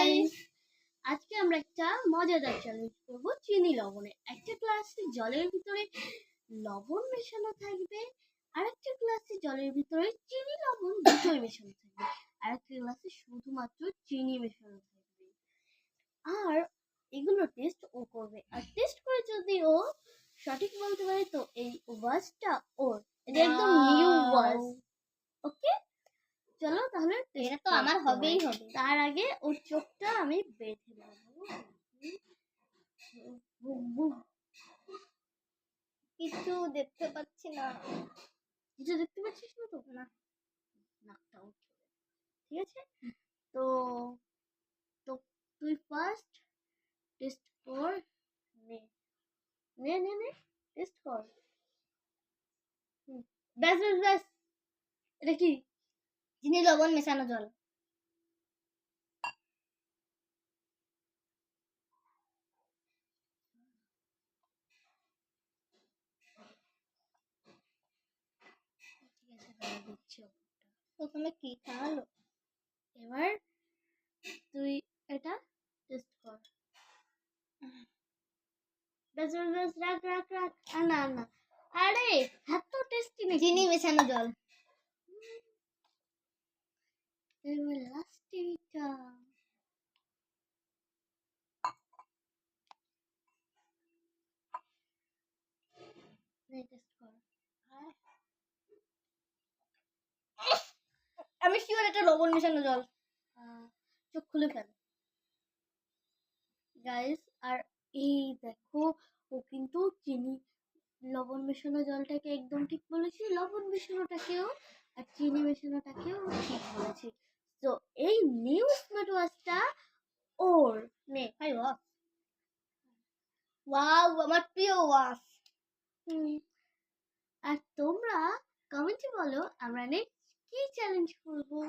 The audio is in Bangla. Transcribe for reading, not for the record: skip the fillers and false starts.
গাইস, আজকে আমরা একটা মজাদার চ্যালেঞ্জ করব চিনি লবণে। একটা গ্লাসে জলের ভিতরে লবণ মেশানো থাকবে, আর একটা গ্লাসে জলের ভিতরে চিনি লবণ দুটোই মেশানো থাকবে, আর একটা গ্লাসে শুধুমাত্র চিনি মেশানো থাকবে। আর এগুলো টেস্ট ও করবে, আর টেস্ট করে যদি ও সঠিক বলতে পারে তো এই ওয়াজটা ওর। এটা একদম নিউ ওয়াজ। ওকে, চলো তাহলে এটা তো আমার হবেই হবে। তার আগে ওর চোখটা আমি বেঁধে দেবো। কিছু দেখতে পাচ্ছি না। কিছু দেখতে পাচ্ছিস না তো? না, নাকটা উঠে। ঠিক আছে, তো তো তুই ফার্স্ট টেস্ট কর। নে নে নে নে টেস্ট কর। ব্যাস ব্যাস ব্যাস। এটা কি? চিনি লবণ মেশানো জল। ঠিক আছে, তাহলে দিচ্ছি ওটা। প্রথমে কি খাওয়ালো? এবার তুই এটা টেস্ট কর। ব্যাস ব্যাস ব্যাস, রাখ রাখ রাখ। না না, আরে এত টেস্টি নেই। চিনি মেশানো জল। এবার লাস্টেরটা। টেস্ট কর। আমি শিওর এটা লবণ মেশানো জল। চোখ খুলে ফেল গাইস। আর এই দেখো, ও কিন্তু চিনি লবণ মেশানো জলটাকে একদম ঠিক বলেছি, লবণ মেশানোটাকেও আর চিনি মেশানোটাকেও ঠিক বলেছি। তো এই নিউ স্মার্ট ওয়াচটা ওর। নে হাই ওয়াও, ওয়াও আমার প্রিয় ওয়াচ। আর তোমরা কমেন্টে বলো আমরা নেক্সট কি চ্যালেঞ্জ করবো।